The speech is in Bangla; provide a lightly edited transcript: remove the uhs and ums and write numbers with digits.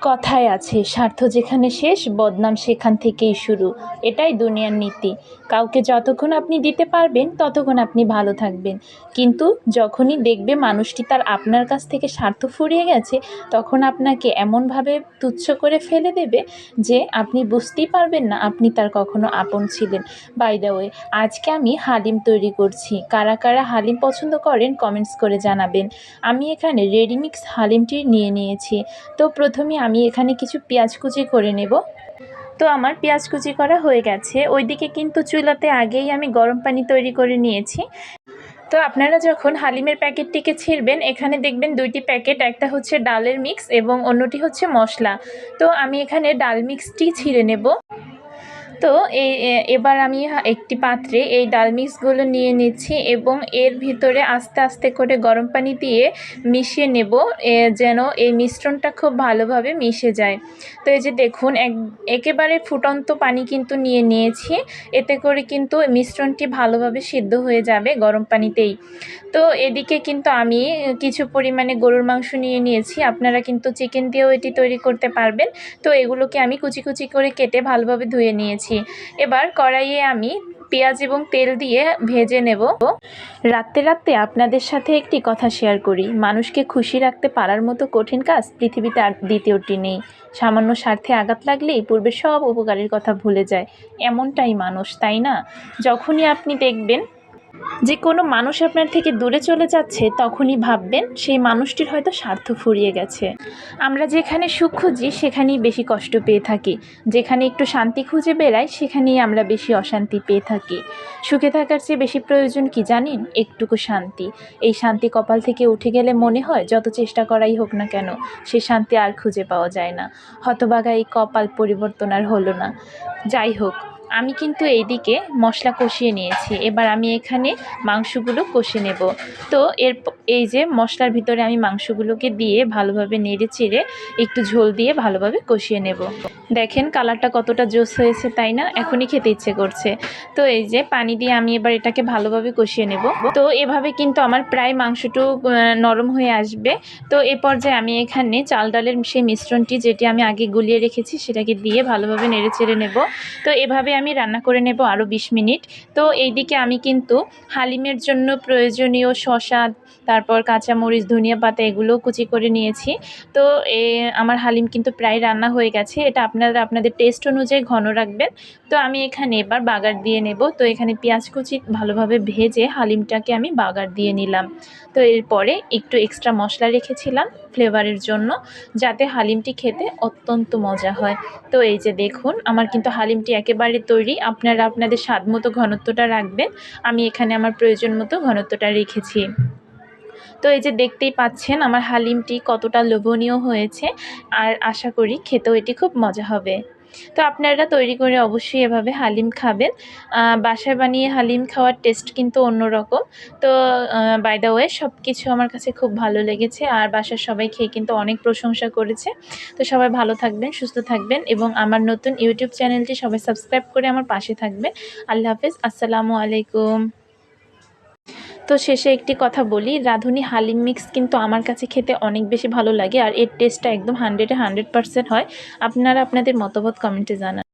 কথায় আছে, স্বার্থ যেখানে শেষ বদনাম সেখান থেকেই শুরু। এটাই দুনিয়ার নীতি। কাউকে যতক্ষণ আপনি দিতে পারবেন ততক্ষণ আপনি ভালো থাকবেন, কিন্তু যখনই দেখবে মানুষটি তার আপনার কাছ থেকে স্বার্থ ফুরিয়ে গেছে, তখন আপনাকে এমনভাবে তুচ্ছ করে ফেলে দেবে যে আপনি বুঝতেই পারবেন না আপনি তার কখনো আপন ছিলেন। বাই দ্য ওয়ে, আজকে আমি হালিম তৈরি করছি। কারা কারা হালিম পছন্দ করেন কমেন্টস করে জানাবেন। আমি এখানে রেডিমিক্স হালিমটি নিয়ে নিয়েছি। তো প্রথমে আমি এখানে কিছু পেঁয়াজ কুচি করে নেব। তো আমার পেঁয়াজ কুচি করা হয়ে গেছে। ওইদিকে কিন্তু চুলাতে আগেই আমি গরম পানি তৈরি করে নিয়েছি। তো আপনারা যখন হালিমের প্যাকেটটিকে ছিঁড়বেন, এখানে দেখবেন দুইটি প্যাকেট, একটা হচ্ছে ডালের মিক্স এবং অন্যটি হচ্ছে মশলা। তো আমি এখানে ডাল মিক্সটি ছিঁড়ে নেব। তো এবার আমি একটি পাত্রে এই ডাল মিক্সগুলো নিয়ে নিচ্ছি এবং এর ভিতরে আস্তে আস্তে করে গরম পানি দিয়ে মিশিয়ে নেব, যেন এই মিশ্রণটা খুব ভালোভাবে মিশে যায়। তো এই যে দেখুন, একেবারে ফুটন্ত পানি কিন্তু নিয়ে নিয়েছি। এতে করে কিন্তু মিশ্রণটি ভালোভাবে সিদ্ধ হয়ে যাবে গরম পানিতেই। তো এদিকে কিন্তু আমি কিছু পরিমাণে গরুর মাংস নিয়ে নিয়েছি। আপনারা কিন্তু চিকেন দিয়েও এটি তৈরি করতে পারবেন। তো এগুলোকে আমি কুচি কুচি করে কেটে ভালোভাবে ধুয়ে নিয়েছি। এবার কড়াইয়ে আমি পেঁয়াজ এবং তেল দিয়ে ভেজে নেব। রাত্রে রাত্রে আপনাদের সাথে একটি কথা শেয়ার করি। মানুষকে খুশি রাখতে পারার মতো কঠিন কাজ পৃথিবীতে আর দ্বিতীয়টি নেই। সামান্য স্বার্থে আঘাত লাগলেই পূর্বে সব উপকারের কথা ভুলে যায়। এমনটাই মানুষ, তাই না? যখনই আপনি দেখবেন যে কোনো মানুষ আপনার থেকে দূরে চলে যাচ্ছে, তখনই ভাববেন সেই মানুষটির হয়তো স্বার্থ ফুরিয়ে গেছে। আমরা যেখানে সুখ খুঁজি সেখানেই বেশি কষ্ট পেয়ে থাকি, যেখানে একটু শান্তি খুঁজে বেড়াই সেখানেই আমরা বেশি অশান্তি পেয়ে থাকি। সুখে থাকার চেয়ে বেশি প্রয়োজন কি জানেন? একটুকু শান্তি। এই শান্তি কপাল থেকে উঠে গেলে মনে হয় যত চেষ্টা করাই হোক না কেন, সে শান্তি আর খুঁজে পাওয়া যায় না। হতভাগা এই কপাল পরিবর্তন আর হলো না। যাই হোক, আমি কিন্তু এইদিকে মশলা কষিয়ে নিয়েছি। এবার আমি এখানে মাংসগুলো কষে নেব। তো এই যে মশলার ভিতরে আমি মাংসগুলোকে দিয়ে ভালোভাবে নেড়ে চেড়ে একটু ঝোল দিয়ে ভালোভাবে কষিয়ে নেব। দেখেন কালারটা কতটা জোস হয়েছে, তাই না? এখনই খেতে ইচ্ছে করছে। তো এই যে পানি দিয়ে আমি এবার এটাকে ভালোভাবে কষিয়ে নেব। তো এভাবে কিন্তু আমার প্রায় মাংসটু নরম হয়ে আসবে। তো এ পর্যায়ে আমি এখানে চাল ডালের সেই মিশ্রণটি, যেটি আমি আগে গুলিয়ে রেখেছি, সেটাকে দিয়ে ভালোভাবে নেড়ে চেড়ে নেব। তো এভাবে আমি রান্না করে নেব আরও 20 মিনিট। তো এইদিকে আমি কিন্তু হালিমের জন্য প্রয়োজনীয় শসা, তারপর কাঁচামরিচ, ধনিয়া পাতা এগুলোও কুচি করে নিয়েছি। তো আমার হালিম কিন্তু প্রায় রান্না হয়ে গেছে। এটা আপনারা আপনাদের টেস্ট অনুযায়ী ঘন রাখবেন। তো আমি এখানে এবার বাগার দিয়ে নেব। তো এখানে পেঁয়াজ কুচি ভালোভাবে ভেজে হালিমটাকে আমি বাগার দিয়ে নিলাম। তো এরপরে একটু এক্সট্রা মশলা রেখেছিলাম ফ্লেভারের জন্য, যাতে হালিমটি খেতে অত্যন্ত মজা হয়। তো এই যে দেখুন, আমার কিন্তু হালিমটি একেবারে তৈরি। আপনারা আপনাদের স্বাদ মতো ঘনত্বটা রাখবেন। আমি এখানে আমার প্রয়োজন মতো ঘনত্বটা রেখেছি। তো এই যে দেখতেই পাচ্ছেন আমার হালিমটি কতটা লোভনীয় হয়েছে, আর আশা করি খেতেও এটি খুব মজা হবে। তো আপনারা তৈরি করে অবশ্যই এভাবে হালিম খাবেন। বাসায় বানিয়ে হালিম খাওয়ার টেস্ট কিন্তু অন্যরকম। তো বাই দ্য ওয়ে, সব কিছু আমার কাছে খুব ভালো লেগেছে, আর বাসার সবাই খেয়ে কিন্তু অনেক প্রশংসা করেছে। তো সবাই ভালো থাকবেন, সুস্থ থাকবেন এবং আমার নতুন ইউটিউব চ্যানেলটি সবাই সাবস্ক্রাইব করে আমার পাশে থাকবেন। আল্লাহ হাফেজ, আসসালামু আলাইকুম। তো শেষে একটি কথা বলি, রাঁধুনি হালিম মিক্স কিন্তু আমার কাছে খেতে অনেক বেশি ভালো লাগে, আর এর টেস্টটা একদম 100-এ 100% হয়। আপনারা আপনাদের মতামত কমেন্টে জানান।